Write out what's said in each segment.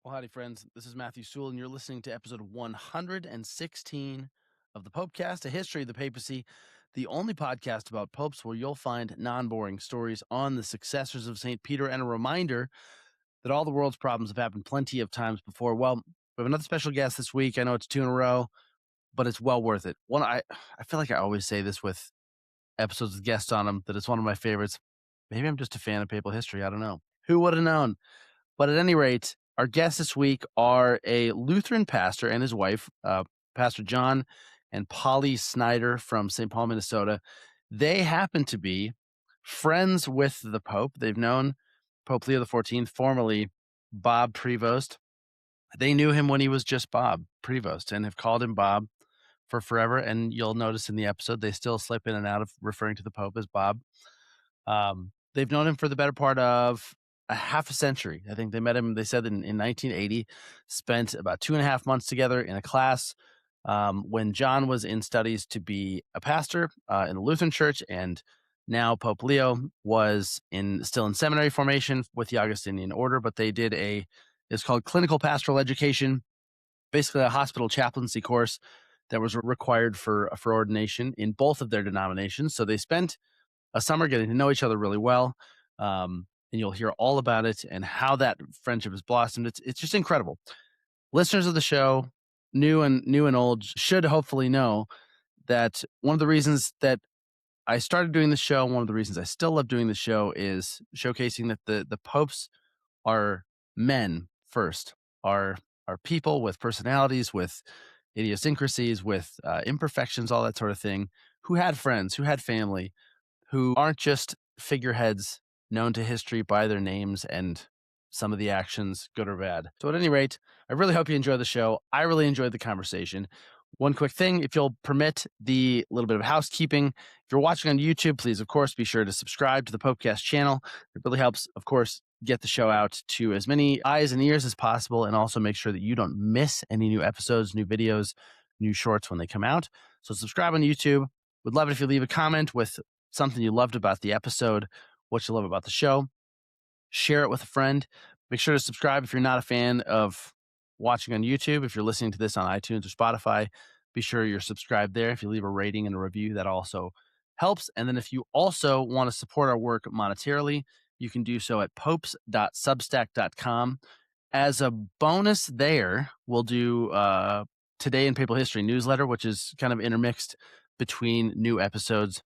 Well, howdy, friends. This is Matthew Sewell, and you're listening to episode 116 of the Popecast, a history of the papacy, the only podcast about popes where you'll find non-boring stories on the successors of St. Peter and a reminder that all the world's problems have happened plenty of times before. Well, we have another special guest this week. I know it's 2 in a row, but it's well worth it. I feel like I always say this with episodes with guests on them, that it's one of my favorites. Maybe I'm just a fan of papal history. I don't know. Who would have known? But at any rate, our guests this week are a Lutheran pastor and his wife, Pastor John and Polly Snider from St. Paul, Minnesota. They happen to be friends with the Pope. They've known Pope Leo XIV, formerly Bob Prevost. They knew him when he was just Bob Prevost and have called him Bob for forever. And you'll notice in the episode, they still slip in and out of referring to the Pope as Bob. They've known him for the better part of a half a century. I think they met him, they said in 1980, spent about 2.5 months together in a class when John was in studies to be a pastor in the Lutheran church. And now Pope Leo was still in seminary formation with the Augustinian order, but they did it's called clinical pastoral education, basically a hospital chaplaincy course that was required for ordination in both of their denominations. So they spent a summer getting to know each other really well. And you'll hear all about it and how that friendship has blossomed. It's just incredible. Listeners of the show, new and old, should hopefully know that one of the reasons that I started doing the show, one of the reasons I still love doing the show, is showcasing that the popes are men first, are people with personalities, with idiosyncrasies, with imperfections, all that sort of thing, who had friends, who had family, who aren't just figureheads known to history by their names and some of the actions, good or bad. So at any rate, I really hope you enjoy the show. I really enjoyed the conversation. One quick thing, if you'll permit the little bit of housekeeping, if you're watching on YouTube, please, of course, be sure to subscribe to the Popecast channel. It really helps, of course, get the show out to as many eyes and ears as possible, and also make sure that you don't miss any new episodes, new videos, new shorts when they come out. So subscribe on YouTube. Would love it if you leave a comment with something you loved about the episode, what you love about the show. Share it with a friend. Make sure to subscribe if you're not a fan of watching on YouTube. If you're listening to this on iTunes or Spotify, be sure you're subscribed there. If you leave a rating and a review, that also helps. And then if you also want to support our work monetarily, you can do so at popes.substack.com. As a bonus there, we'll do Today in Papal History newsletter, which is kind of intermixed between new episodes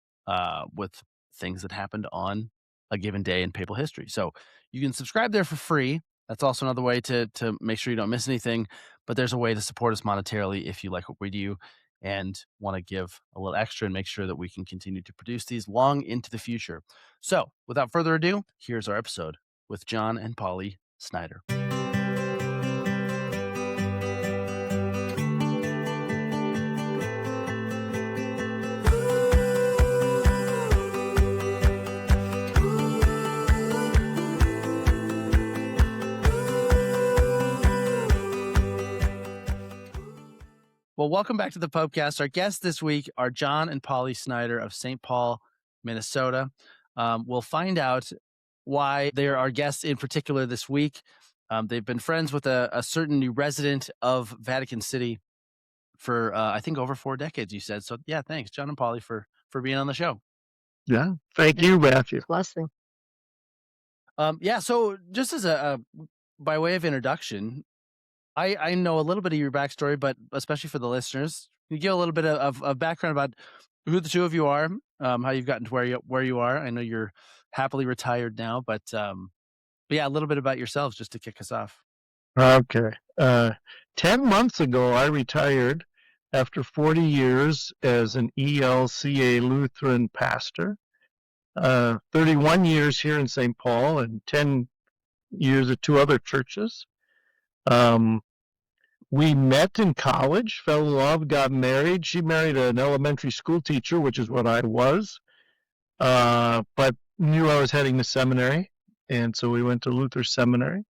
with things that happened on a given day in papal history. So you can subscribe there for free. That's also another way to make sure you don't miss anything. But there's a way to support us monetarily if you like what we do and want to give a little extra and make sure that we can continue to produce these long into the future. So without further ado, here's our episode with John and Polly Snider. Well, welcome back to the Popecast. Our guests this week are John and Polly Snider of St. Paul, Minnesota. We'll find out why they're our guests in particular this week. They've been friends with a certain new resident of Vatican City for, I think, over 4 decades, you said. So, yeah, thanks, John and Polly, for being on the show. Yeah, thank you, Matthew. Blessing. Yeah, so just as by way of introduction, I know a little bit of your backstory, but especially for the listeners, can you give a little bit of background about who the two of you are, how you've gotten to where you are. I know you're happily retired now, but yeah, a little bit about yourselves just to kick us off. Okay. 10 months ago, I retired after 40 years as an ELCA Lutheran pastor, 31 years here in St. Paul, and 10 years at 2 other churches. We met in college, fell in love, got married. She married an elementary school teacher, which is what I was, but knew I was heading to seminary, and so we went to Luther Seminary.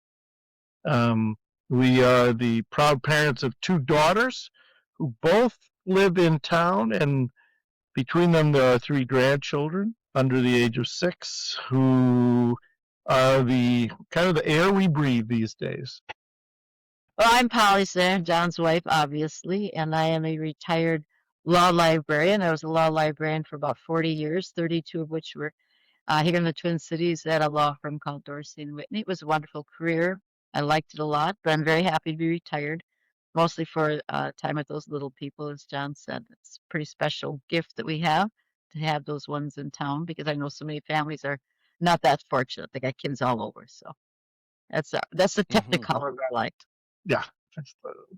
We are the proud parents of 2 daughters who both live in town, and between them there are 3 grandchildren under the age of 6 who are the kind of the air we breathe these days. Well, I'm Polly Snider, John's wife, obviously, and I am a retired law librarian. I was a law librarian for about 40 years, 32 of which were here in the Twin Cities at a law firm called Dorsey and Whitney. It was a wonderful career. I liked it a lot, but I'm very happy to be retired, mostly for time with those little people, as John said. It's a pretty special gift that we have to have those ones in town because I know so many families are not that fortunate. They got kids all over, so that's the technicolor of our life. Yeah, that's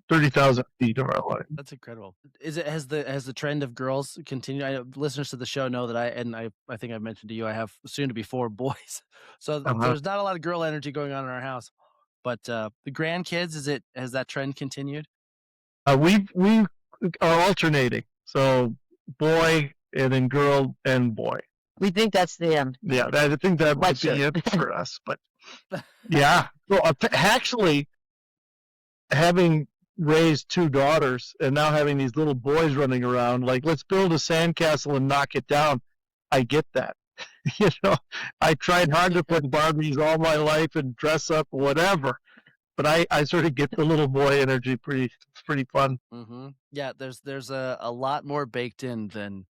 30,000 feet of our life. That's incredible. Has the trend of girls continued? I know listeners to the show know that I think I've mentioned to you I have soon to be 4 boys, so there's not a lot of girl energy going on in our house. But the grandkids, has that trend continued? We are alternating, so boy and then girl and boy. We think that's the end. Yeah, I think that might be it for us. But yeah, well, actually, having raised 2 daughters and now having these little boys running around, like, let's build a sandcastle and knock it down. I get that. You know, I tried hard to put Barbies all my life and dress up, whatever. But I sort of get the little boy energy. Pretty fun. Mm-hmm. Yeah, there's a lot more baked in than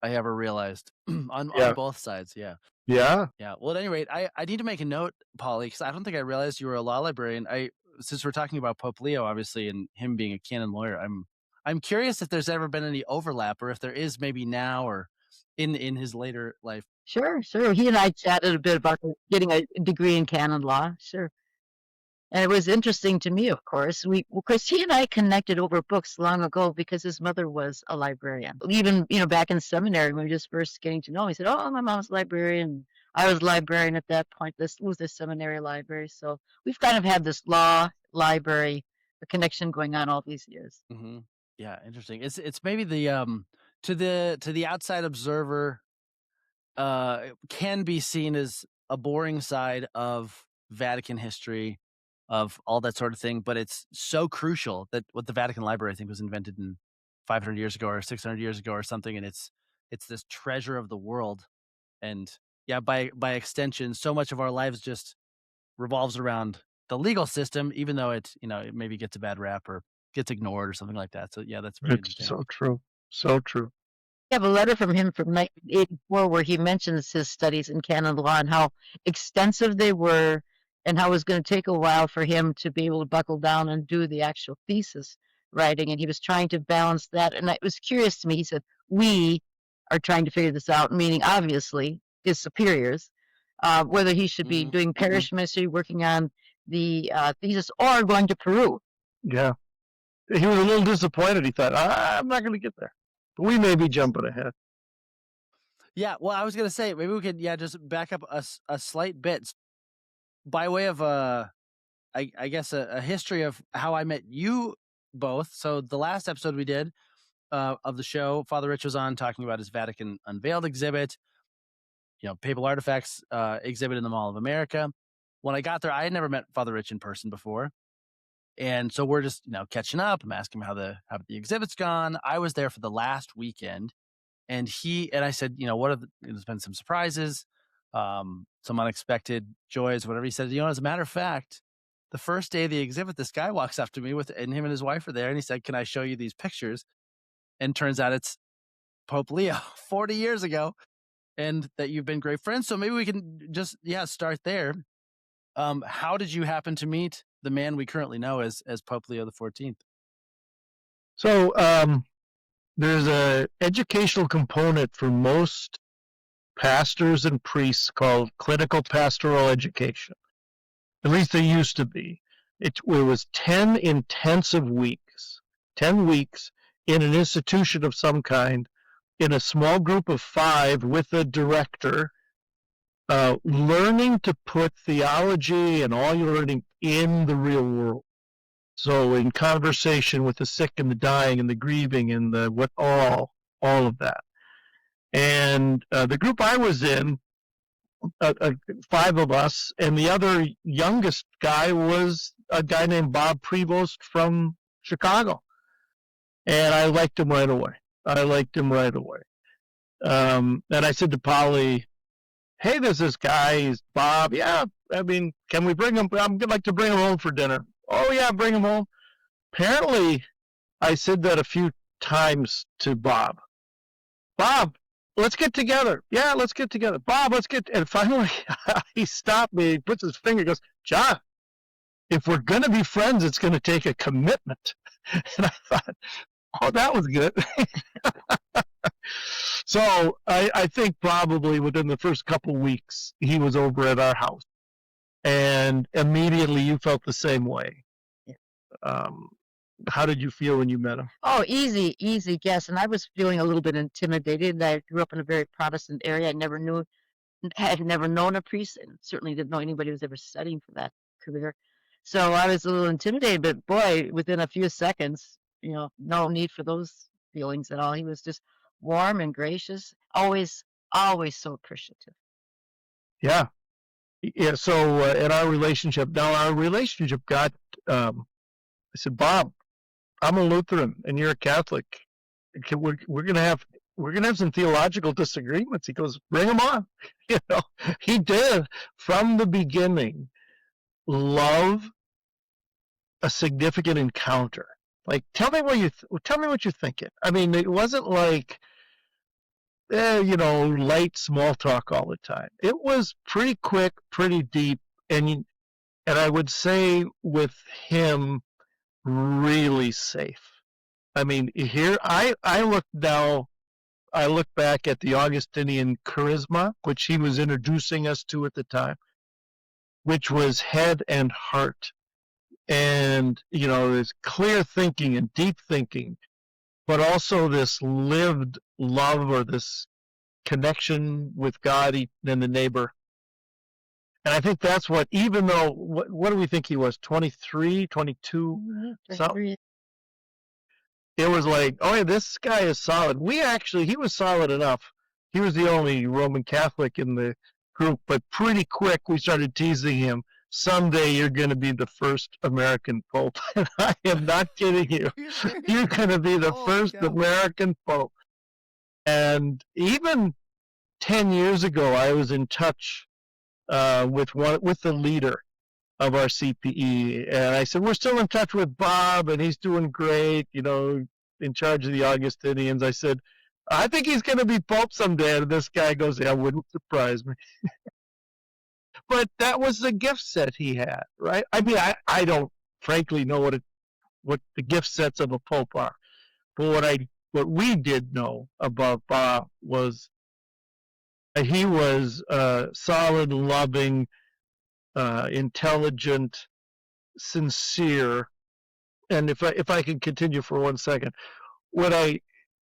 I ever realized on both sides. Yeah. Yeah. Yeah. Well, at any rate, I need to make a note, Polly, because I don't think I realized you were a law librarian. Since we're talking about Pope Leo, obviously, and him being a canon lawyer, I'm curious if there's ever been any overlap, or if there is maybe now or in his later life. Sure. He and I chatted a bit about getting a degree in canon law. Sure. And it was interesting to me, of course. He and I connected over books long ago because his mother was a librarian. Even, back in seminary when we were just first getting to know him, he said, "Oh, my mom's a librarian. I was a librarian at that point. This was the seminary library." So we've kind of had this law library connection going on all these years. Mm-hmm. Yeah, interesting. It's maybe the to the outside observer can be seen as a boring side of Vatican history, of all that sort of thing, but it's so crucial that what the Vatican Library, I think, was invented in 500 years ago or 600 years ago or something, and it's this treasure of the world. And yeah, by extension, so much of our lives just revolves around the legal system, even though it maybe gets a bad rap or gets ignored or something like that. So yeah, that's very interesting. So true. So true. I have a letter from him from 1984 where he mentions his studies in canon law and how extensive they were and how it was going to take a while for him to be able to buckle down and do the actual thesis writing. And he was trying to balance that. And it was curious to me. He said, "We are trying to figure this out," meaning obviously his superiors, whether he should be doing parish ministry, working on the thesis, or going to Peru. Yeah. He was a little disappointed. He thought, I'm not going to get there. But we may be jumping ahead. Yeah, well, I was going to say, maybe we could, just back up a slight bit by way of, I guess, a history of how I met you both. So the last episode we did of the show, Father Rich was on talking about his Vatican Unveiled exhibit, papal artifacts exhibit in the Mall of America. When I got there, I had never met Father Rich in person before. And so we're just, catching up. I'm asking him how the exhibit's gone. I was there for the last weekend, and I said, there's been some surprises, some unexpected joys, whatever. He said, as a matter of fact, the first day of the exhibit, this guy walks up to me and him and his wife are there, and he said, "Can I show you these pictures?" And turns out it's Pope Leo 40 years ago, and that you've been great friends. So maybe we can just, start there. How did you happen to meet the man we currently know as Pope Leo XIV? So there's a educational component for most pastors and priests called clinical pastoral education. At least there used to be. It was 10 intensive weeks, 10 weeks in an institution of some kind, in a small group of 5 with a director, learning to put theology and all your learning in the real world. So in conversation with the sick and the dying and the grieving and all of that. And the group I was in, 5 of us, and the other youngest guy was a guy named Bob Prevost from Chicago. And I liked him right away. And I said to Polly, "Hey, there's this guy, he's Bob. Yeah, I mean, can we bring him? I'd like to bring him home for dinner." Oh yeah, bring him home. Apparently, I said that a few times to Bob. Bob, let's get together. Yeah, let's get together. Bob, let's get. And finally, he stopped me. He puts his finger. Goes, John, if we're gonna be friends, it's gonna take a commitment. And I thought, oh, that was good. So I think probably within the first couple weeks, he was over at our house, and immediately you felt the same way. Um, how did you feel when you met him? Oh, easy guess. And I was feeling a little bit intimidated. I grew up in a very Protestant area. Had never known a priest, and certainly didn't know anybody who was ever studying for that career. So I was a little intimidated, but boy, within a few seconds, no need for those feelings at all. He was just warm and gracious, always so appreciative. Yeah. Yeah. So in our relationship, got, I said, Bob, I'm a Lutheran and you're a Catholic. We're gonna have some theological disagreements. He goes, bring them on. He did from the beginning love a significant encounter. Like, tell me what you're thinking. I mean, it wasn't like, light small talk all the time. It was pretty quick, pretty deep, and I would say with him, really safe. I mean, here I look back at the Augustinian charisma, which he was introducing us to at the time, which was head and heart. And, this clear thinking and deep thinking, but also this lived love or this connection with God and the neighbor. And I think that's what, even though, what do we think he was, 23, 22? So, it was like, oh yeah, this guy is solid. He was solid enough. He was the only Roman Catholic in the group, but pretty quick we started teasing him. Someday you're going to be the first American Pope. And I am not kidding you. You're going to be the first American Pope. And even 10 years ago, I was in touch with the leader of our CPE, and I said, we're still in touch with Bob, and he's doing great, in charge of the Augustinians. I said, I think he's going to be Pope someday. And this guy goes, yeah, wouldn't surprise me. But that was the gift set he had, right? I mean, I don't frankly know what the gift sets of a Pope are. But what we did know about Bob was he was solid, loving, intelligent, sincere. And if I can continue for 1 second, what I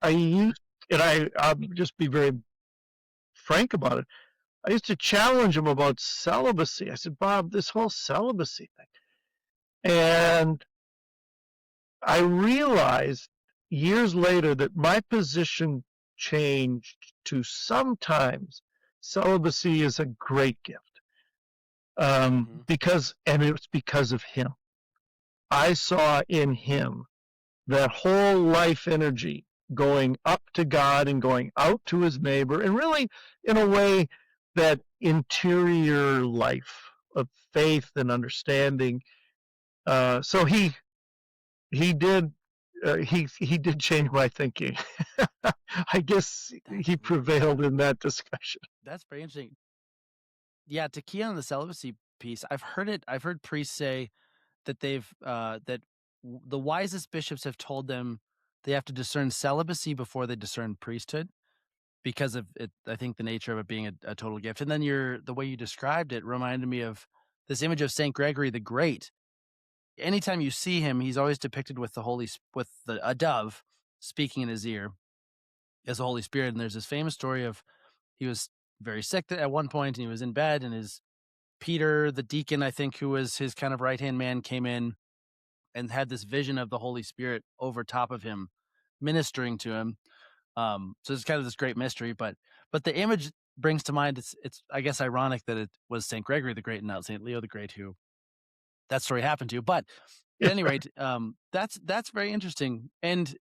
used, and I'll just be very frank about it, I used to challenge him about celibacy. I said, Bob, this whole celibacy thing. And I realized years later that my position changed to sometimes celibacy is a great gift. And it's because of him. I saw in him that whole life energy going up to God and going out to his neighbor, and really, in a way, that interior life of faith and understanding. So he did change my thinking. I guess he prevailed in that discussion. That's very interesting. Yeah, to key on the celibacy piece, I've heard priests say that that the wisest bishops have told them they have to discern celibacy before they discern priesthood, because of it. I think the nature of it being a total gift. And then the way you described it reminded me of this image of Saint Gregory the Great. Anytime you see him, he's always depicted with a dove speaking in his ear as the Holy Spirit. And there's this famous story of he was very sick at one point, and he was in bed, and his Peter, the deacon, I think, who was his kind of right-hand man, came in and had this vision of the Holy Spirit over top of him, ministering to him. So it's kind of this great mystery, but the image brings to mind, it's I guess ironic that it was St. Gregory the Great and not St. Leo the Great who that story happened to. But at any rate, that's very interesting. And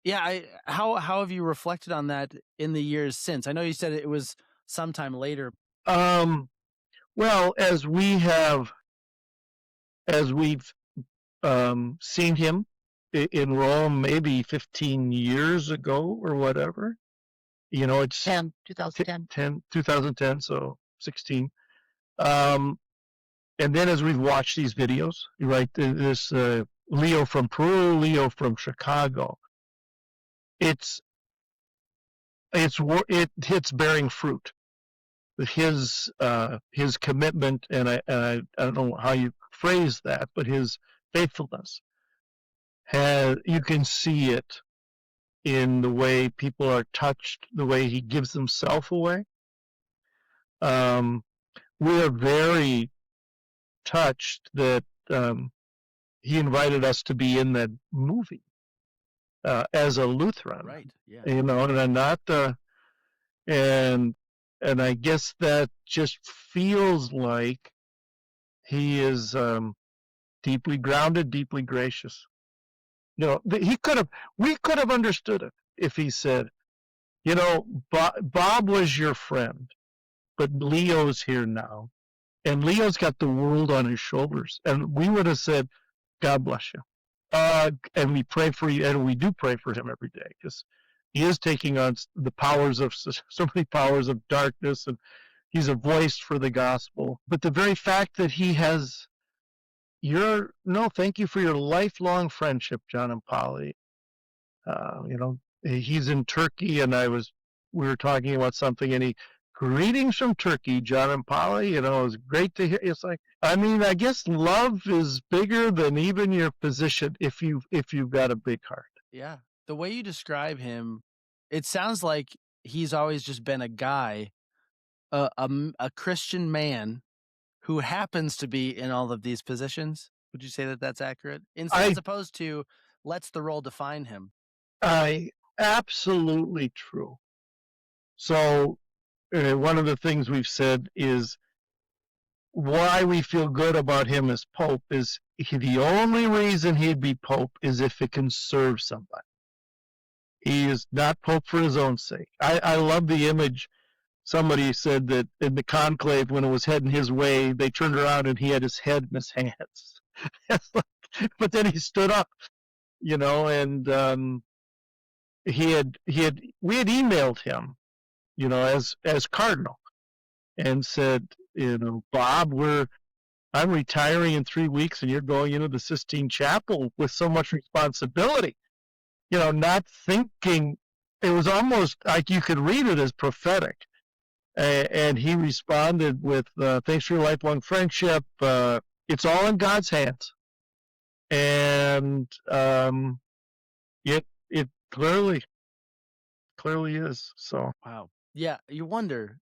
yeah, how have you reflected on that in the years since? I know you said it was sometime later. Well, as we have as we've seen him in Rome maybe 15 years ago or whatever. It's 2010, so 16. And then as we've watched these videos, right, this Leo from Peru, Leo from Chicago, it's bearing fruit. His commitment, and I don't know how you phrase that, but his faithfulness you can see it in the way people are touched, the way he gives himself away. We're very touched that he invited us to be in that movie as a Lutheran, right? Yeah, and not and I guess that just feels like he is deeply grounded, deeply gracious. We could have understood it if he said, Bob was your friend, but Leo's here now, and Leo's got the world on his shoulders, and we would have said, God bless you. And we pray for you, and we do pray for him every day, because he is taking on the powers of so many powers of darkness, and he's a voice for the gospel. But the very fact that he has thank you for your lifelong friendship, John and Polly. He's in Turkey, and we were talking about something, and greetings from Turkey, John and Polly. It was great to hear. It's like, I guess love is bigger than even your position if you've got a big heart. Yeah. The way you describe him, it sounds like he's always just been a guy, a Christian man who happens to be in all of these positions. Would you say that that's accurate? As opposed to lets the role define him. Absolutely true. So one of the things we've said is why we feel good about him as Pope is the only reason he'd be Pope is if it can serve somebody. He is not Pope for his own sake. I love the image. Somebody said that in the conclave, when it was heading his way, they turned around and he had his head in his hands. But then he stood up, and we had emailed him, as Cardinal, and said, Bob, I'm retiring in 3 weeks, and you're going into the Sistine Chapel with so much responsibility. Not thinking, it was almost like you could read it as prophetic. And he responded with, thanks for your lifelong friendship. It's all in God's hands. And it clearly is. So wow, yeah. You wonder.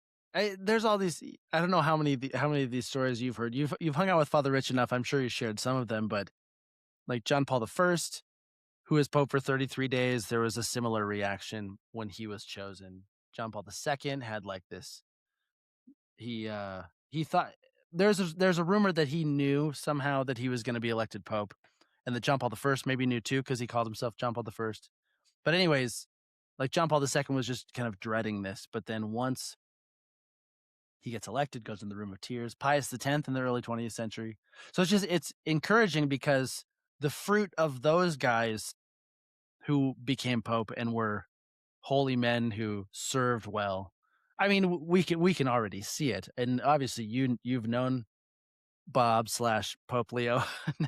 There's all these. I don't know how many of these stories you've heard. You've hung out with Father Rich enough. I'm sure you shared some of them. But like John Paul I, who was Pope for 33 days, there was a similar reaction when he was chosen. John Paul II had like this. He thought there's a rumor that he knew somehow that he was going to be elected Pope, and that John Paul I maybe knew too, because he called himself John Paul I. But anyways, like John Paul II was just kind of dreading this. But then once he gets elected, goes in the room of tears. Pius X in the early 20th century. So it's encouraging because the fruit of those guys who became Pope and were holy men who served well. I mean, we can already see it, and obviously you've known Bob / Pope Leo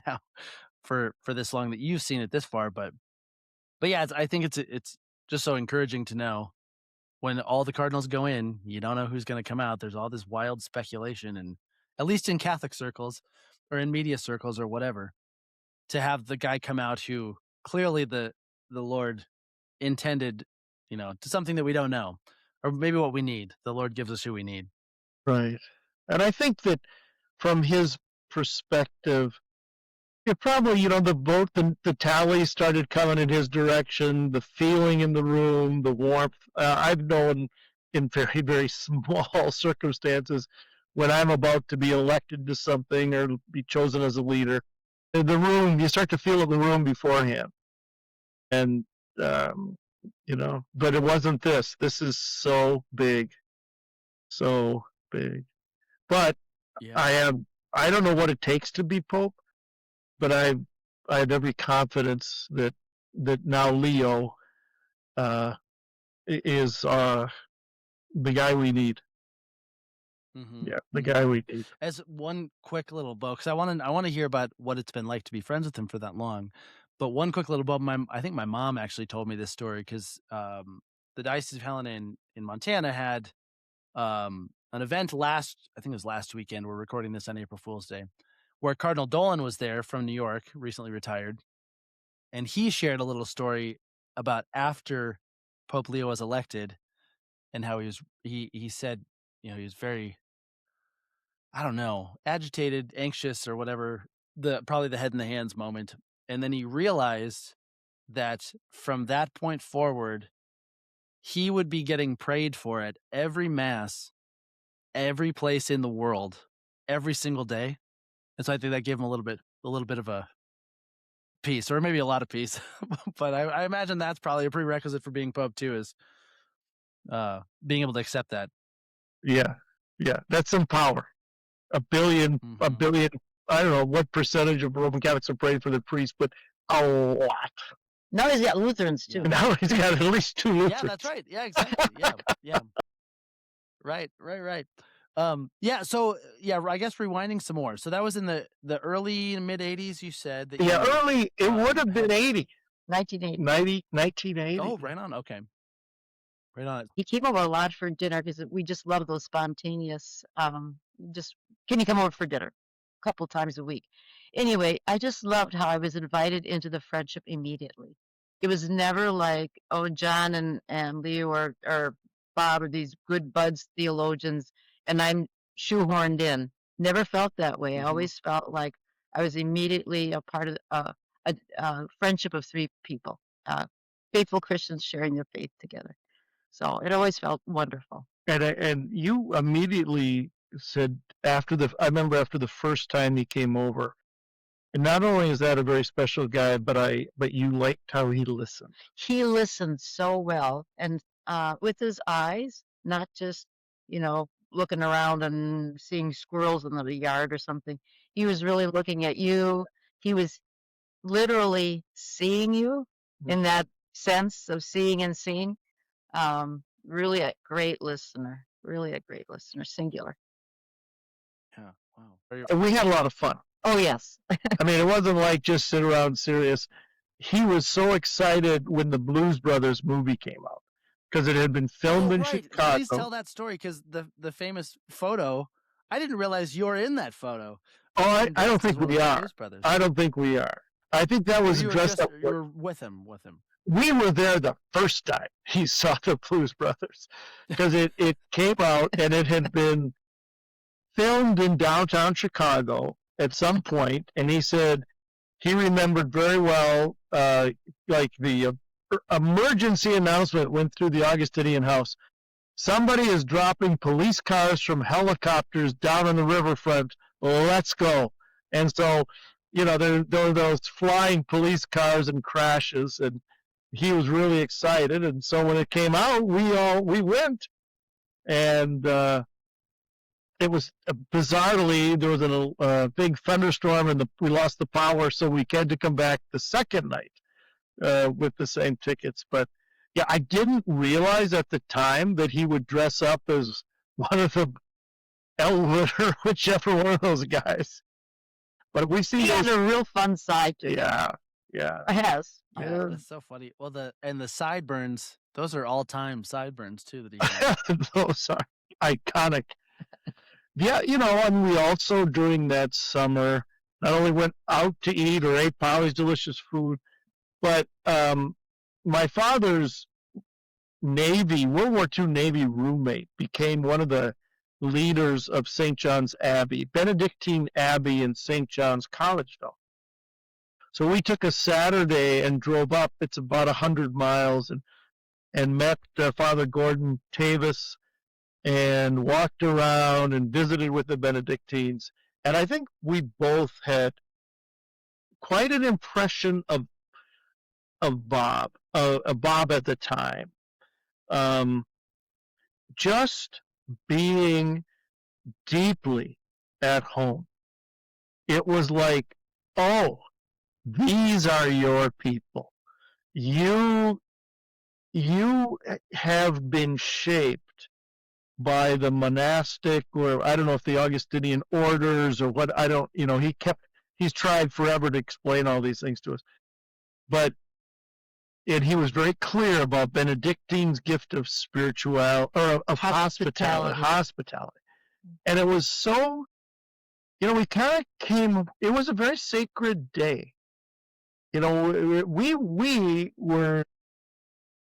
now for this long that you've seen it this far, but yeah, I think it's just so encouraging to know when all the cardinals go in, you don't know who's going to come out. There's all this wild speculation, and at least in Catholic circles or in media circles or whatever, to have the guy come out who clearly the Lord intended, to something that we don't know, or maybe what we need. The Lord gives us who we need. Right. And I think that from his perspective, it probably, the vote, the tally started coming in his direction, the feeling in the room, the warmth. I've known in very, very small circumstances when I'm about to be elected to something or be chosen as a leader, in the room, you start to feel in the room beforehand. And, but it wasn't this. This is so big. So big. But yeah. I don't know what it takes to be Pope. but I had every confidence that now Leo is the guy we need. Mm-hmm. Yeah, the guy we need. As one quick little bow, because I want to hear about what it's been like to be friends with him for that long. But one quick little bow, I think my mom actually told me this story because the Diocese of Helena in Montana had an event I think it was last weekend. We're recording this on April Fool's Day, where Cardinal Dolan was there from New York, recently retired, and he shared a little story about after Pope Leo was elected and how he said, he was very, I don't know, agitated, anxious, or whatever, probably the head in the hands moment. And then he realized that from that point forward, he would be getting prayed for at every mass, every place in the world, every single day. And so I think that gave him a little bit of a peace, or maybe a lot of peace. But I imagine that's probably a prerequisite for being Pope too, is being able to accept that. Yeah, that's some power. A billion, I don't know what percentage of Roman Catholics are praying for the priest, but a lot. Now he's got Lutherans too. Yeah. Now he's got at least 2 Lutherans. Yeah, that's right. Yeah, exactly. Yeah. Right. Yeah. So I guess rewinding some more. So that was in the early mid 80s. You said that. Yeah, early. It would have been 80. 1980. 1980. Oh, right on. Okay. Right on. He came over a lot for dinner because we just love those spontaneous. Just can you come over for dinner? A couple times a week. Anyway, I just loved how I was invited into the friendship immediately. It was never like, oh, John and Leo or Bob are these good buds theologians, and I'm shoehorned in. Never felt that way. I always felt like I was immediately a part of a friendship of 3 people, faithful Christians sharing their faith together. So it always felt wonderful. And you immediately said I remember after the first time he came over, and not only is that a very special guy, but you liked how he listened. He listened so well, and with his eyes, not just looking around and seeing squirrels in the yard or something. He was really looking at you. He was literally seeing you in that sense of seeing and seeing. Really a great listener. Singular. Yeah. Wow. And we had a lot of fun. Oh, yes. I mean, it wasn't like just sit around serious. He was so excited when the Blues Brothers movie came out because it had been filmed in Chicago. Please tell that story, because the famous photo, I didn't realize you're in that photo. Oh, I don't think we are. I don't think we are. I think that was dressed up. You were with him. We were there the first time he saw the Blues Brothers because it came out and it had been filmed in downtown Chicago at some point, and he said he remembered very well, like the emergency announcement went through the Augustinian house. Somebody is dropping police cars from helicopters down on the riverfront. Let's go. And so, there were those flying police cars and crashes, and he was really excited. And so when it came out, we went, and it was bizarrely, there was a big thunderstorm and we lost the power, so we had to come back the second night with the same tickets. But yeah, I didn't realize at the time that he would dress up as one of the Elwood or whichever one of those guys. But we see he has a real fun side to him. Yeah. It has. Yeah, that's so funny. Well, the sideburns, those are all-time sideburns too that he has. Those are iconic. Yeah, and we also during that summer not only went out to eat or ate Polly's delicious food, but my father's World War II Navy roommate became one of the leaders of St. John's Abbey, Benedictine Abbey in St. John's, Collegeville. So we took a Saturday and drove up. It's about 100 miles, and met Father Gordon Tavis, and walked around and visited with the Benedictines. And I think we both had quite an impression of Bob at the time. Just being deeply at home. It was like, oh, these are your people. You have been shaped by the monastic, or I don't know if the Augustinian orders or what, I don't, he's tried forever to explain all these things to us. And he was very clear about Benedictine's gift of of hospitality. And it was so, we kind of it was a very sacred day. We were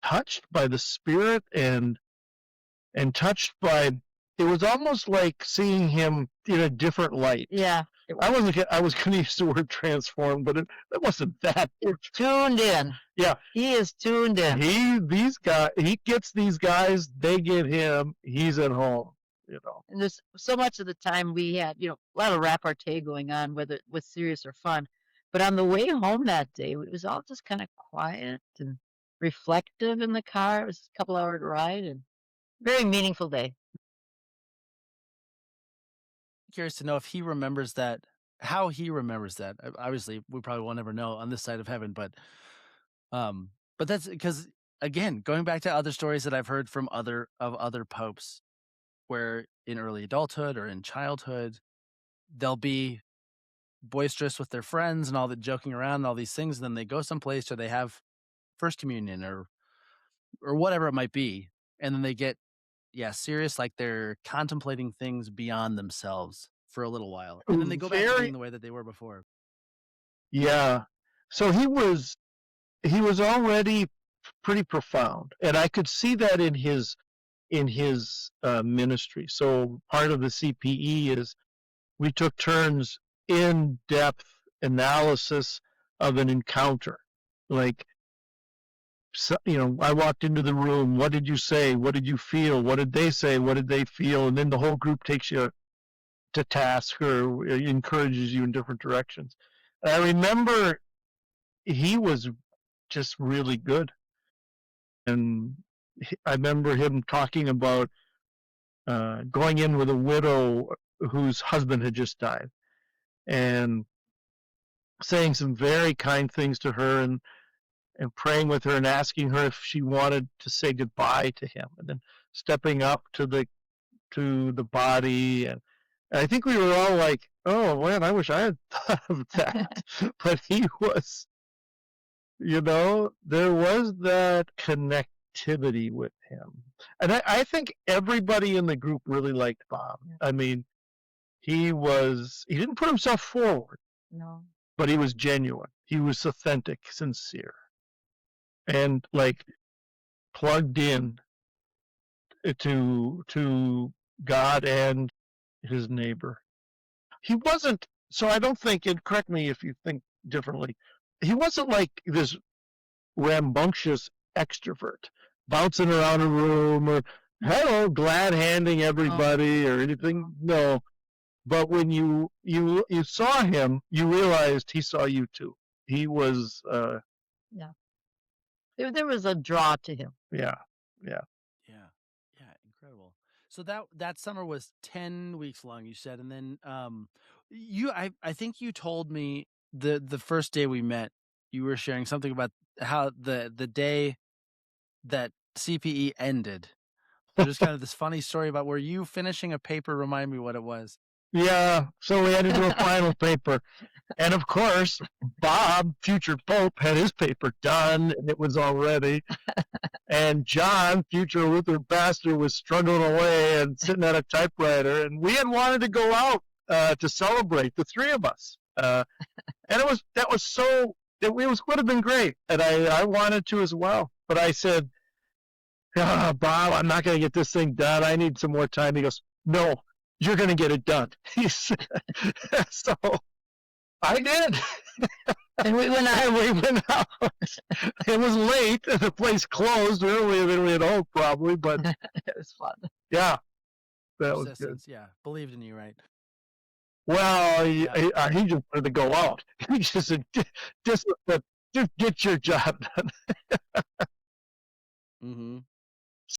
touched by the Spirit and touched by, it was almost like seeing him in a different light. Yeah. I was going to use the word transformed, but it wasn't that. It's tuned in. Yeah. He is tuned in. He gets these guys, they get him, he's at home, And there's so much of the time we had, a lot of repartee going on, whether it was serious or fun. But on the way home that day, it was all just kind of quiet and reflective in the car. It was a couple-hour ride and very meaningful day. Curious to know if he remembers that, how he remembers that. Obviously, we probably won't ever know on this side of heaven, but that's because, again, going back to other stories that I've heard from other popes, where in early adulthood or in childhood, they'll be boisterous with their friends and all the joking around and all these things. And then they go someplace or they have First Communion or whatever it might be. And then they get, serious, like they're contemplating things beyond themselves for a little while. And then they go back to being the way that they were before. Yeah. So he was already pretty profound. And I could see that in his ministry. So part of the CPE is we took turns in-depth analysis of an encounter. Like, I walked into the room. What did you say? What did you feel? What did they say? What did they feel? And then the whole group takes you to task or encourages you in different directions. And I remember he was just really good. And I remember him talking about going in with a widow whose husband had just died and saying some very kind things to her and praying with her and asking her if she wanted to say goodbye to him, and then stepping up to the body. And I think we were all like, oh man, I wish I had thought of that. But he was, there was that connectivity with him. And I think everybody in the group really liked Bob. I mean, he didn't put himself forward. No. But he was genuine. He was authentic, sincere, and like plugged in to God and his neighbor. He wasn't, so I don't think, and correct me if you think differently, he wasn't like this rambunctious extrovert bouncing around a room or hello, glad handing everybody or anything. No. But when you saw him, you realized he saw you too. He was There was a draw to him. Yeah. Incredible. So that summer was 10 weeks long, you said, and then I think you told me the first day we met, you were sharing something about how the day that CPE ended. There's kind of this funny story about where you finishing a paper. Remind me what it was. Yeah, so we had to do a final paper. And of course, Bob, future Pope, had his paper done, and it was all ready. And John, future Lutheran pastor, was struggling away and sitting at a typewriter. And we had wanted to go out to celebrate, the three of us. And it would have been great. And I wanted to as well. But I said, Bob, I'm not going to get this thing done. I need some more time. He goes, no, you're going to get it done. He said, so I did. And we went out. It was late. The place closed earlier than we had hoped, probably, but it was fun. Yeah, that was good. Yeah, believed in you, right? Well, he just wanted to go out. He just said, just get your job done. Mm-hmm.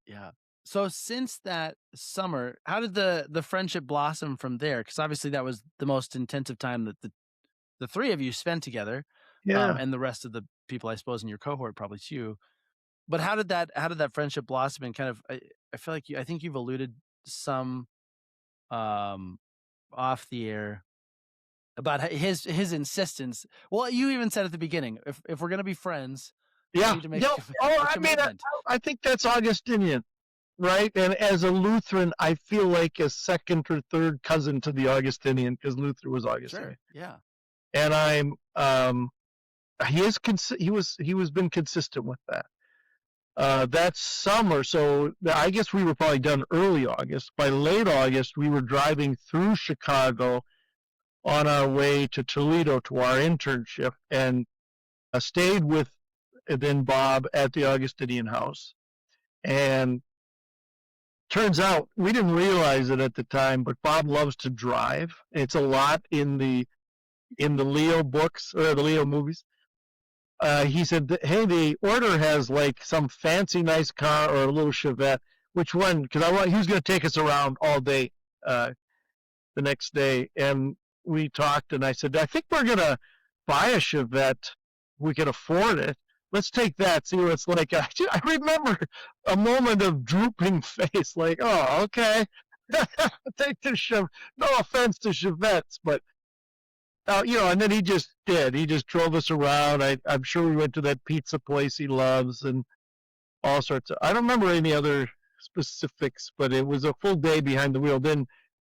Yeah. So since that summer, how did the friendship blossom from there? Because obviously that was the most intensive time that the three of you spent together. Yeah. and the rest of the people, I suppose, in your cohort probably too. But how did that friendship blossom? And kind of, I feel like I think you've alluded some off the air about his insistence. Well, you even said at the beginning, if we're gonna be friends, we Yeah. need to make No, a commitment. I think that's Augustinian, right? And as a Lutheran, I feel like a second or third cousin to the Augustinian because Luther was Augustinian. Sure. Yeah. And I'm he was been consistent with that. That summer, so I guess we were probably done early August. By late August, we were driving through Chicago on our way to Toledo to our internship, and stayed with then Bob at the Augustinian house. And turns out we didn't realize it at the time, but Bob loves to drive. It's a lot in the Leo books or the Leo movies. He said, "Hey, the order has like some fancy nice car or a little Chevette. Which one? Because he was going to take us around all day the next day." And we talked, and I said, "I think we're going to buy a Chevette. We can afford it. Let's take that. See what it's like." I remember a moment of drooping face, like, "Oh, okay." Take the Chevette. No offense to Chevettes, but. And then he just did. He just drove us around. I'm sure we went to that pizza place he loves and all sorts of. I don't remember any other specifics, but it was a full day behind the wheel. Then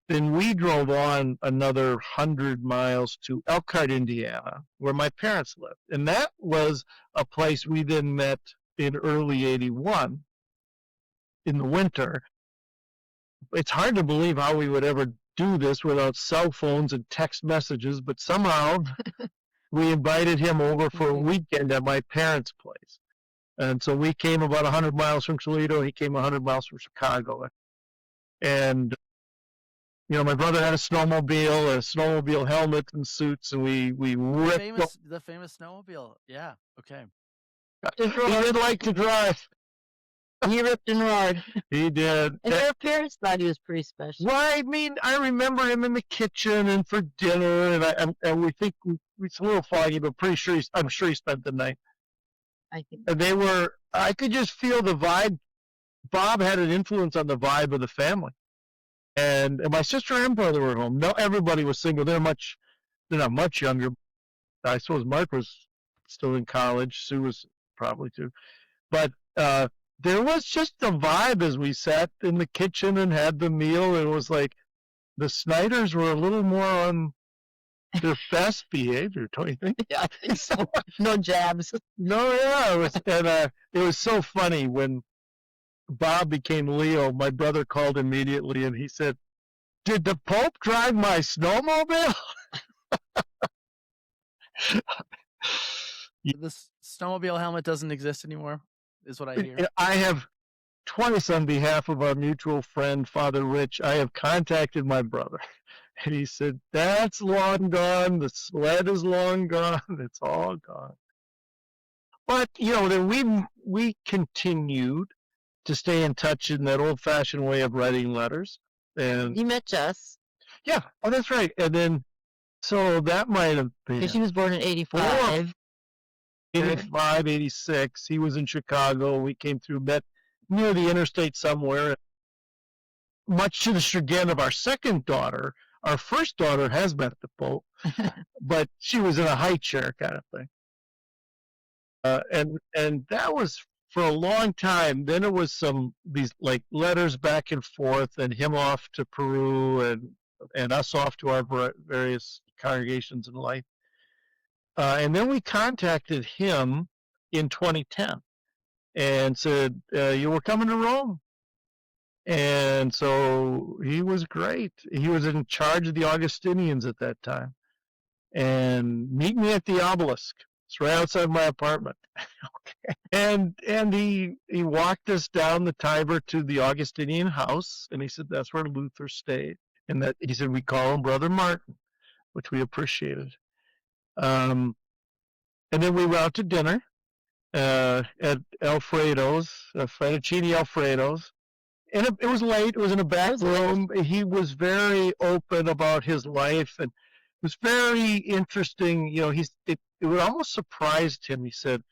we drove on another 100 miles to Elkhart, Indiana, where my parents lived, and that was a place we then met in early '81 in the winter. It's hard to believe how we would ever do this without cell phones and text messages, but somehow we invited him over for a weekend at my parents' place. And so we came about 100 miles from Toledo. He came 100 miles from Chicago. And, my brother had a snowmobile helmet and suits, and we ripped the famous snowmobile. Yeah. Okay. He did like to drive. He ripped and roared. He did. And your parents thought he was pretty special. Well, I mean, I remember him in the kitchen and for dinner, and we think it's a little foggy, but I'm sure he spent the night. I think. And I could just feel the vibe. Bob had an influence on the vibe of the family. And my sister and brother were home. No, everybody was single. They're not much younger. I suppose Mark was still in college. Sue was probably too. But, there was just a vibe as we sat in the kitchen and had the meal. It was like the Sniders were a little more on their best behavior, don't you think? Yeah, I think so. No jabs. No, yeah. It was so funny when Bob became Leo. My brother called immediately and he said, "Did the Pope drive my snowmobile?" This snowmobile helmet doesn't exist anymore, is what I hear. I have twice on behalf of our mutual friend, Father Rich, I have contacted my brother. And he said, "That's long gone. The sled is long gone. It's all gone." But, then we continued to stay in touch in that old-fashioned way of writing letters. And you met Jess. Yeah. Oh, that's right. And then, so that might have been. Because she was born in 85. 85, 86. He was in Chicago. We came through, met near the interstate somewhere. Much to the chagrin of our second daughter, our first daughter has met the Pope, but she was in a high chair kind of thing. And that was for a long time. Then it was these like letters back and forth, and him off to Peru and us off to our various congregations in life. And then we contacted him in 2010 and said, "You were coming to Rome." And so he was great. He was in charge of the Augustinians at that time. And meet me at the obelisk. It's right outside my apartment. Okay. And he walked us down the Tiber to the Augustinian house, and he said that's where Luther stayed. And that he said we call him Brother Martin, which we appreciated. And then we went out to dinner at Alfredo's, Fettuccine Alfredo's. And it was late. It was in a back room. He was very open about his life. And was very interesting. It would almost surprised him. He said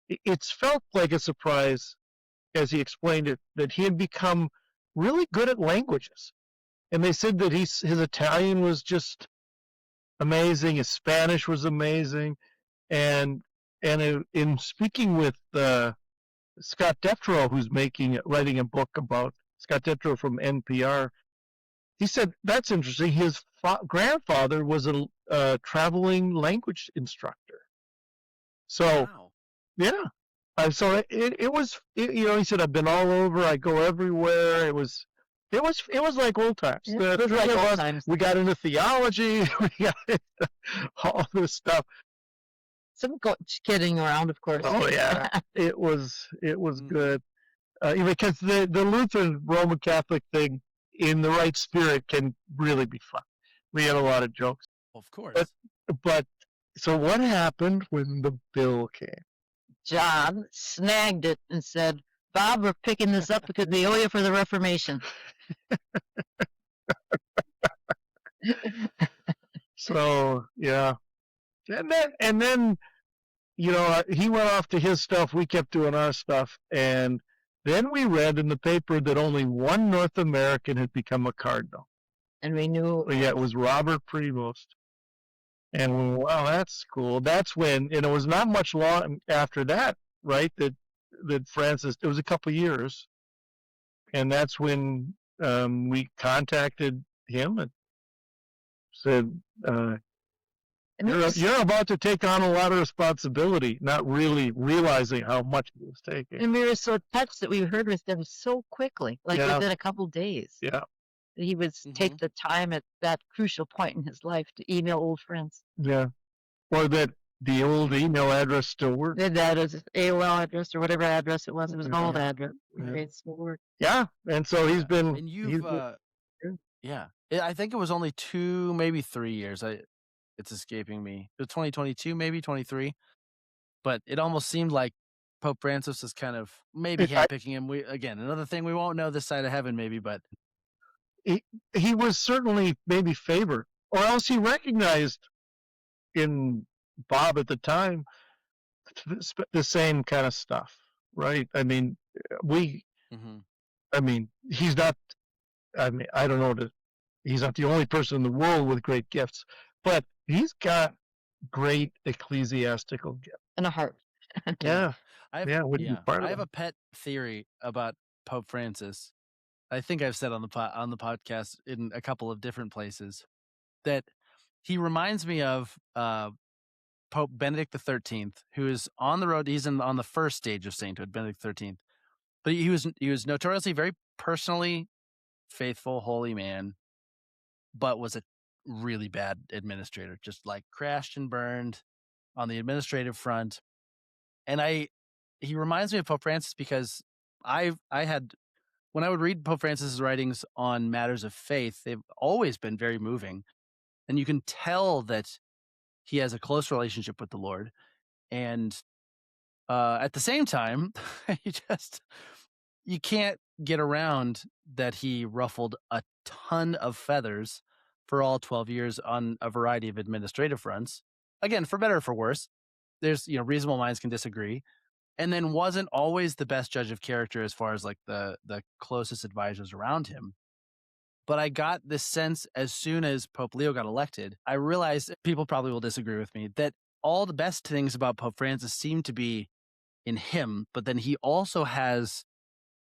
it's felt like a surprise, as he explained it, that he had become really good at languages. And they said that his Italian was just amazing, his Spanish was amazing, and in speaking with Scott Detrow, who's writing a book about Scott Detrow from NPR, he said that's interesting. His grandfather was a traveling language instructor. So, Wow. yeah. So it was, he said, I've been all over. I go everywhere. It was like old times. It was like old times. We got into theology. We got into all this stuff. Some kidding around, of course. Oh yeah, it was good. Because the Lutheran Roman Catholic thing, in the right spirit, can really be fun. We had a lot of jokes. Of course. But so what happened when the bill came? John snagged it and said, Bob, we're picking this up because we owe you for the Reformation. So, yeah. And then, he went off to his stuff. We kept doing our stuff. And then we read in the paper that only one North American had become a cardinal. And we knew. Yeah, it was Robert Prevost. And we went, wow, that's cool. That's when, and it was not much long after that, right, that Francis, it was a couple of years. And that's when we contacted him and said, you're about to take on a lot of responsibility, not really realizing how much he was taking. And we were so touched that we heard with them so quickly, within a couple of days. Yeah. He would take the time at that crucial point in his life to email old friends. Yeah. Or that the old email address still works. That is AOL address or whatever address it was. It was an old address. Yeah. It still worked. Yeah. And so he's been. And you've, yeah. I think it was only 2, maybe 3 years. It's escaping me. It was 2022, maybe 23. But it almost seemed like Pope Francis is kind of maybe handpicking him. Again, another thing we won't know this side of heaven, maybe, but. He was certainly maybe favored, or else he recognized in Bob at the time the same kind of stuff, right? I mean, he's not. I don't know that he's not the only person in the world with great gifts, but he's got great ecclesiastical gifts and a heart. Yeah, I have a pet theory about Pope Francis. I think I've said on the podcast in a couple of different places that he reminds me of Pope Benedict XIII, who is on the road. He's on the first stage of sainthood, Benedict XIII, but he was notoriously very personally faithful, holy man, but was a really bad administrator, just like crashed and burned on the administrative front. And he reminds me of Pope Francis because when I would read Pope Francis's writings on matters of faith, they've always been very moving. And you can tell that he has a close relationship with the Lord. And at the same time, you can't get around that he ruffled a ton of feathers for all 12 years on a variety of administrative fronts. Again, for better or for worse. There's, reasonable minds can disagree. And then wasn't always the best judge of character as far as like the closest advisors around him. But I got this sense as soon as Pope Leo got elected, I realized, people probably will disagree with me, that all the best things about Pope Francis seem to be in him, but then he also has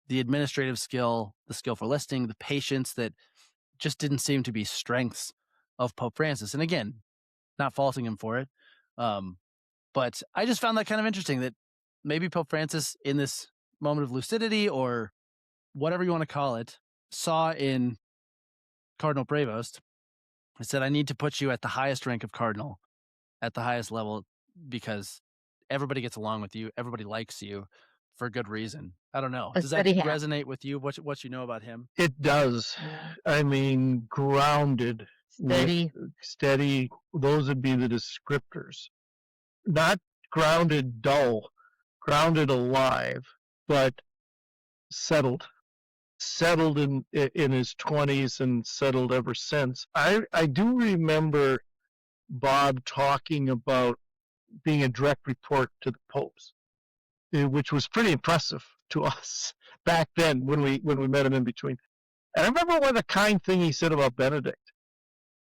the administrative skill, the skill for listening, the patience that just didn't seem to be strengths of Pope Francis. And again, not faulting him for it. But I just found that kind of interesting that maybe Pope Francis, in this moment of lucidity or whatever you want to call it, saw in Cardinal Prevost, he said, I need to put you at the highest rank of cardinal, at the highest level, because everybody gets along with you. Everybody likes you for good reason. I don't know. Does that resonate with you? What you know about him? It does. I mean, grounded. Steady. Those would be the descriptors. Not grounded dull, grounded alive, but settled in his 20s and settled ever since. I do remember Bob talking about being a direct report to the popes, which was pretty impressive to us back then when we met him in between. And I remember what a kind thing he said about Benedict.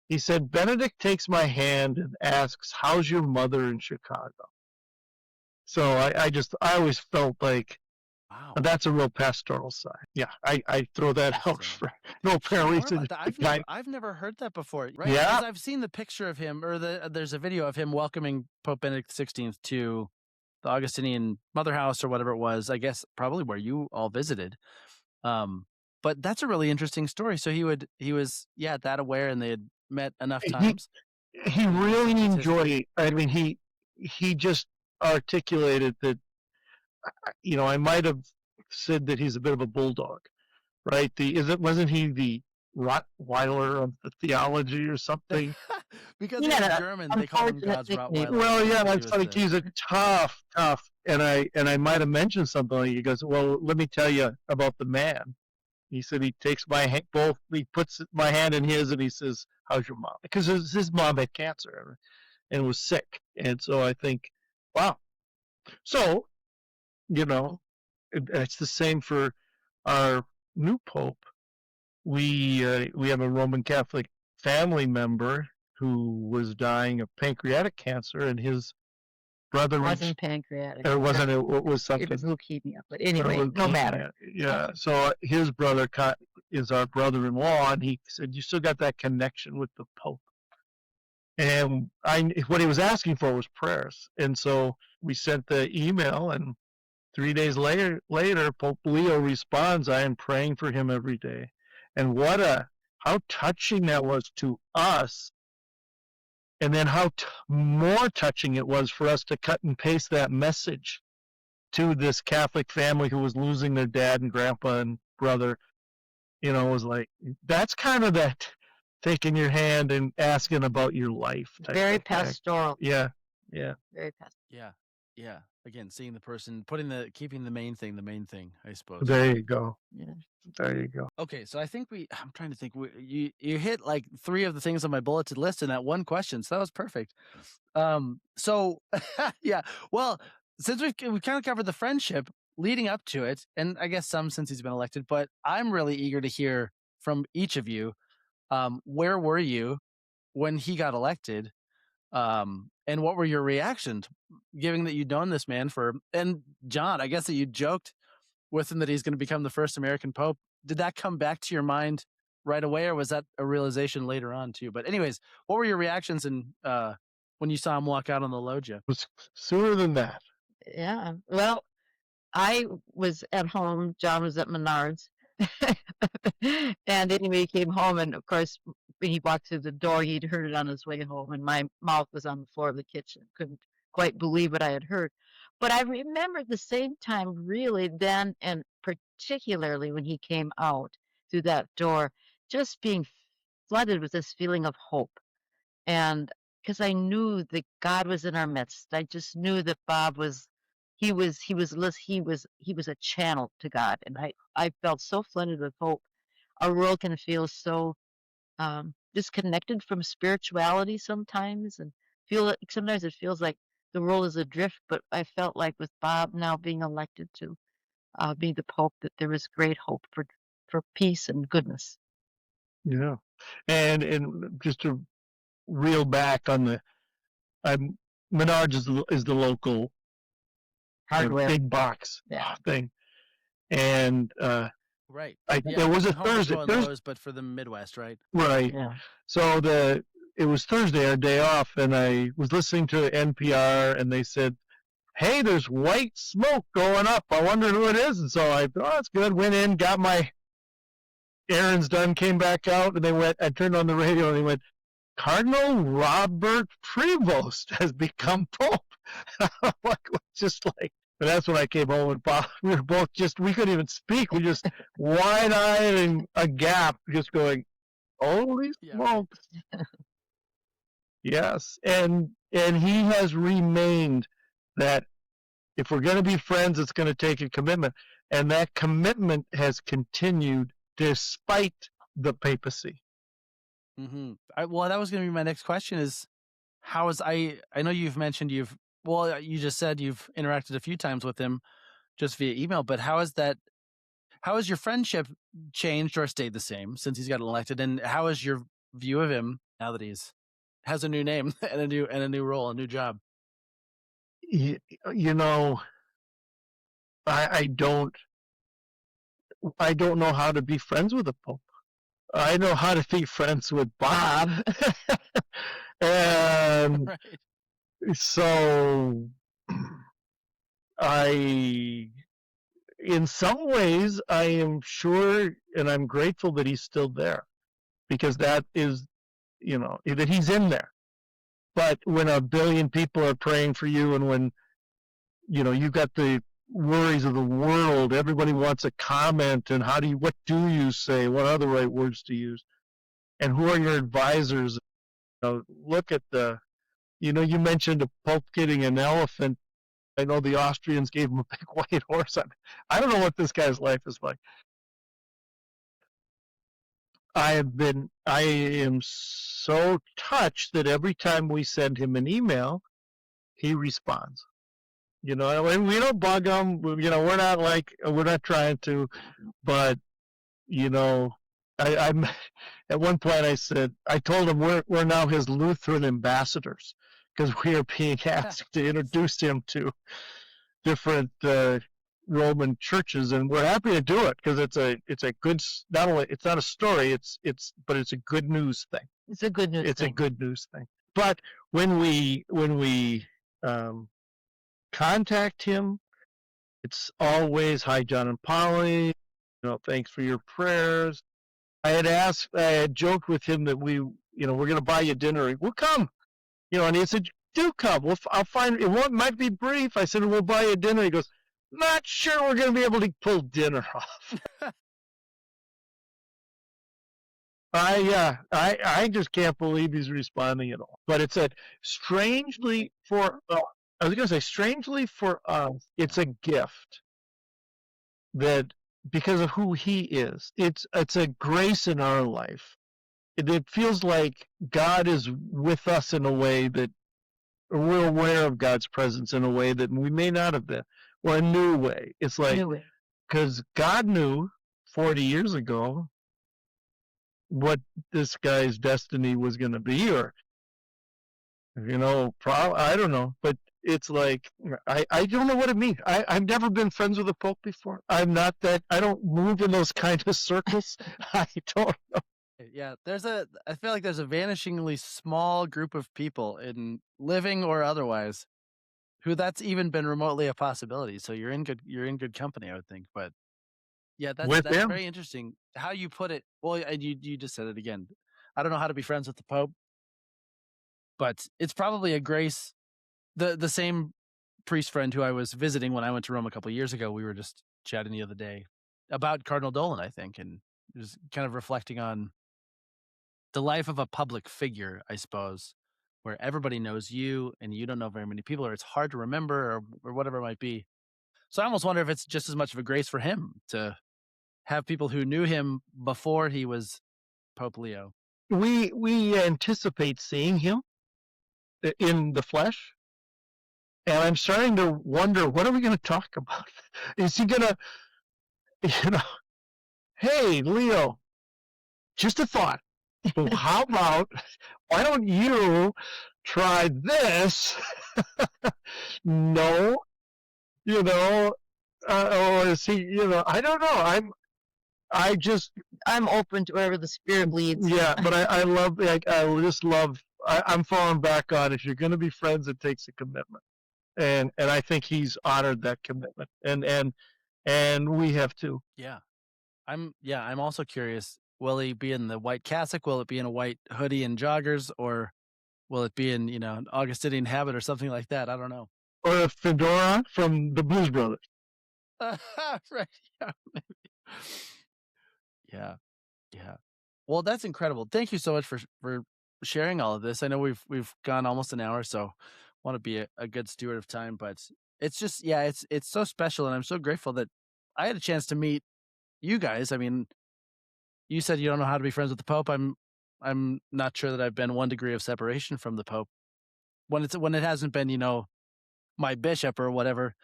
He said, Benedict takes my hand and asks, how's your mother in Chicago? So I always felt like, Wow. that's a real pastoral side. Yeah, I throw that out for no apparent reason. I've never heard that before. Right? Yeah. Because I've seen the picture of him, or there's a video of him welcoming Pope Benedict XVI to the Augustinian Mother House or whatever it was. I guess probably where you all visited. But that's a really interesting story. So he was that aware, and they had met enough times. He really enjoyed it. I mean, he just articulated that. I might have said that he's a bit of a bulldog, right? Wasn't he the Rottweiler of the theology or something? Because he's German, they call him God's Rottweiler. Well, yeah, that's like he's a tough, and I might have mentioned something. Like, he goes, well, let me tell you about the man. He said he takes my hand, he puts my hand in his, and he says, how's your mom? Because his mom had cancer and was sick. And so I think, wow. So, it's the same for our new pope. We have a Roman Catholic family member who was dying of pancreatic cancer, and his brother wasn't pancreatic. Or wasn't it? What was something? It was leukemia, but anyway, no matter. Yeah. So his brother is our brother-in-law, and he said, "You still got that connection with the Pope." And what he was asking for was prayers, and so we sent the email, and 3 days later, Pope Leo responds, "I am praying for him every day," and how touching that was to us. And then how more touching it was for us to cut and paste that message to this Catholic family who was losing their dad and grandpa and brother. It was like, that's kind of that taking your hand and asking about your life. Very pastoral. Yeah. Yeah. Very pastoral. Yeah. Yeah. Again, seeing the person, keeping the main thing, I suppose. There you go. Yeah. There you go. Okay, so I think I'm trying to think. You hit like 3 of the things on my bulleted list in that one question, so that was perfect. So yeah, well, since we kind of covered the friendship leading up to it, and I guess some since he's been elected, but I'm really eager to hear from each of you. Where were you when he got elected? And what were your reactions, given that you'd known this man and John, I guess that you joked with him that he's going to become the first American Pope. Did that come back to your mind right away, or was that a realization later on too? But anyways, what were your reactions when you saw him walk out on the loggia? It was sooner than that. Yeah. Well, I was at home. John was at Menards. And anyway, he came home, and of course, when he walked through the door, he'd heard it on his way home, and my mouth was on the floor of the kitchen. Couldn't quite believe what I had heard. But I remember at the same time, really then, and particularly when he came out through that door, just being flooded with this feeling of hope. And because I knew that God was in our midst, I just knew that Bob was a channel to God, and I felt so flooded with hope. Our world can feel so disconnected from spirituality sometimes, and sometimes it feels like the world is adrift. But I felt like with Bob now being elected to be the Pope, that there was great hope for peace and goodness. Yeah, and just to reel back on the Menards is the local hardware big box thing, and right. There was a Thursday, but for the Midwest, right? Right. Yeah. So it was Thursday, our day off, and I was listening to NPR, and they said, "Hey, there's white smoke going up. I wonder who it is." And so I thought, "Oh, that's good." Went in, got my errands done, came back out, and I turned on the radio, and they went, "Cardinal Robert Prevost has become Pope." Just like, but that's when I came home and Bob, we were both we couldn't even speak. We just wide-eyed and agape, just going, "Holy smokes." Yes, and he has remained that if we're going to be friends, it's going to take a commitment, and that commitment has continued despite the papacy. Mm-hmm. Well, that was going to be my next question: is how is I know you've mentioned you just said you've interacted a few times with him just via email, but how has your friendship changed or stayed the same since he's gotten elected? And how is your view of him now that has a new name and a new role, a new job? You know, I don't know how to be friends with the Pope. I know how to be friends with Bob. And Right. so in some ways, I am sure and I'm grateful that he's still there, because that is, that he's in there. But when a billion people are praying for you, and when, you've got the worries of the world, everybody wants a comment, and what do you say? What are the right words to use? And who are your advisors? Look at you mentioned a Pope getting an elephant. I know the Austrians gave him a big white horse. I don't know what this guy's life is like. I am so touched that every time we send him an email, he responds. And we don't bug him. We're not trying to, but I'm at one point I told him we're now his Lutheran ambassadors, because we are being asked to introduce him to different Roman churches, and we're happy to do it, because it's a good, not only it's not a story, but it's a good news thing. It's a good news It's thing. a good news thing. But when we contact him, it's always, "Hi, John and Polly. Thanks for your prayers." I had joked with him that we're going to buy you dinner. We'll come. And he said, "Do come. I'll find it. Might be brief." I said, "We'll buy you dinner." He goes, "Not sure we're going to be able to pull dinner off." I just can't believe he's responding at all. But it's strangely for us, it's a gift that, because of who he is, it's a grace in our life. It feels like God is with us in a way that, or we're aware of God's presence in a way that we may not have been, or a new way. It's like, because God knew 40 years ago what this guy's destiny was going to be, or I don't know, but it's like, I don't know what it means. I've never been friends with the Pope before. I don't move in those kind of circles. I don't know. Yeah, I feel like there's a vanishingly small group of people, in living or otherwise, who that's even been remotely a possibility. So you're in good company, I would think. But yeah, that's very interesting how you put it. Well, and you just said it again. I don't know how to be friends with the Pope, but it's probably a grace. The same priest friend who I was visiting when I went to Rome a couple of years ago, we were just chatting the other day about Cardinal Dolan, I think, and just kind of reflecting on the life of a public figure, I suppose, where everybody knows you and you don't know very many people, or it's hard to remember, or whatever it might be. So I almost wonder if it's just as much of a grace for him to have people who knew him before he was Pope Leo. We anticipate seeing him in the flesh, and I'm starting to wonder, what are we going to talk about? Is he going to, "Hey, Leo, just a thought. How about, why don't you try this?" No, or is he, I don't know. I'm open to wherever the Spirit leads. Yeah, but I just love, I'm falling back on, if you're going to be friends, it takes a commitment. And I think he's honored that commitment. And we have too. Yeah. I'm also curious, will he be in the white cassock? Will it be in a white hoodie and joggers, or will it be in, an Augustinian habit or something like that? I don't know. Or a fedora from the Blues Brothers. Right. Yeah. Yeah. Yeah. Well, that's incredible. Thank you so much for sharing all of this. I know we've gone almost an hour, so want to be a good steward of time, but it's just, it's so special, and I'm so grateful that I had a chance to meet you guys. I mean, you said you don't know how to be friends with the Pope. I'm not sure that I've been one degree of separation from the Pope, when it hasn't been, my bishop or whatever.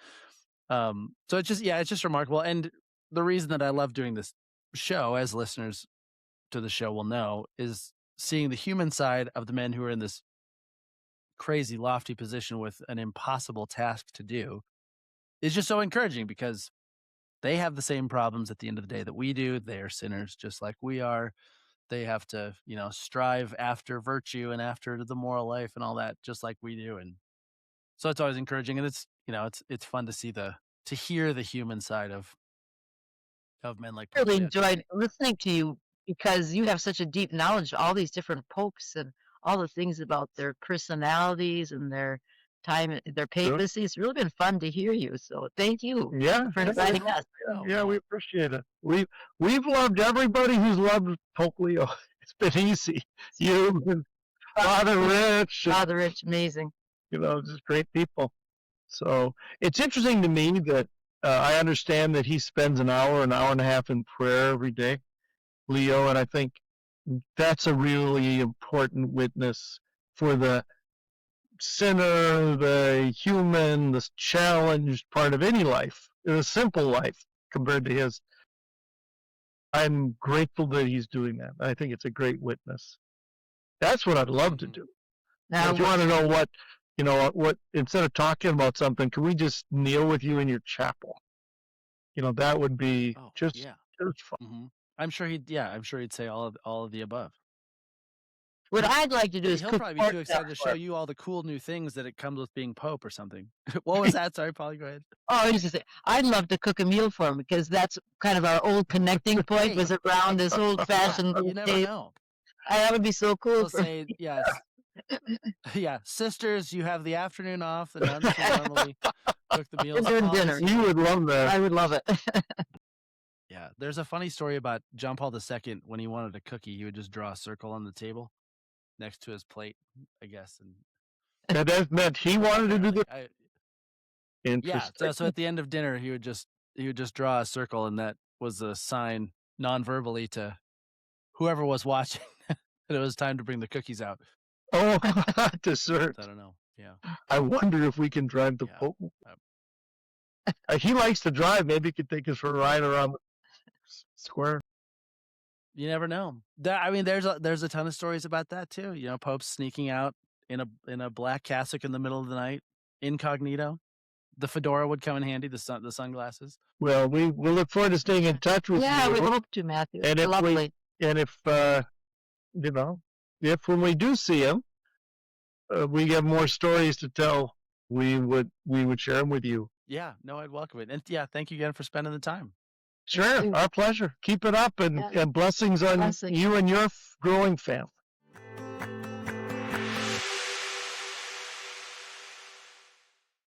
So it's just remarkable. And the reason that I love doing this show, as listeners to the show will know, is seeing the human side of the men who are in this crazy lofty position with an impossible task to do is just so encouraging, because they have the same problems at the end of the day that we do. They are sinners just like we are. They have to, strive after virtue and after the moral life and all that, just like we do. And so it's always encouraging, and it's fun to see to hear the human side of men like I Pope really Leo enjoyed listening to you because you have such a deep knowledge of all these different popes and all the things about their personalities and their time, their papacy. It's really been fun to hear you. So thank you for inviting us. Yeah, we appreciate it. We've loved everybody who's loved Pope Leo. It's been easy. You and Father Rich. Father Rich, amazing. Just great people. So it's interesting to me that I understand that he spends an hour and a half in prayer every day, Leo, and I think that's a really important witness for the sinner, the human, the challenged part of any life, a simple life compared to his. I'm grateful that he's doing that. I think it's a great witness. That's what I'd love to do. Now, if you want to know what, instead of talking about something, can we just kneel with you in your chapel? That would be just fun. Mm-hmm. I'm sure he'd say all of the above. What I'd like to do is he'll probably be too excited to show you all the cool new things that it comes with being Pope or something. What was that? Sorry, Polly, go ahead. Oh, I was just say, I'd love to cook a meal for him, because that's kind of our old connecting point, was around this old-fashioned You never know. That would be so cool. He'll say, yes. Yeah, sisters, you have the afternoon off. The nuns can normally cook the meals. We're doing dinner. You would love that. I would love it. Yeah, there's a funny story about John Paul II. When he wanted a cookie, he would just draw a circle on the table next to his plate, I guess. And that meant he wanted to do the. Yeah, so at the end of dinner, he would just draw a circle, and that was a sign non-verbally to whoever was watching that it was time to bring the cookies out. Oh, dessert. I don't know. Yeah. I wonder if we can drive the Pope. He likes to drive. Maybe he could take us for a ride around the square. You never know. There's a ton of stories about that too. Popes sneaking out in a black cassock in the middle of the night, incognito. The fedora would come in handy. The sunglasses. Well, we'll look forward to staying in touch with you. Yeah, we hope to, Matthew. And if when we do see him, we have more stories to tell, we would share them with you. Yeah, no, I'd welcome it. And thank you again for spending the time. Sure, our pleasure. Keep it up, and blessings on you and your growing family.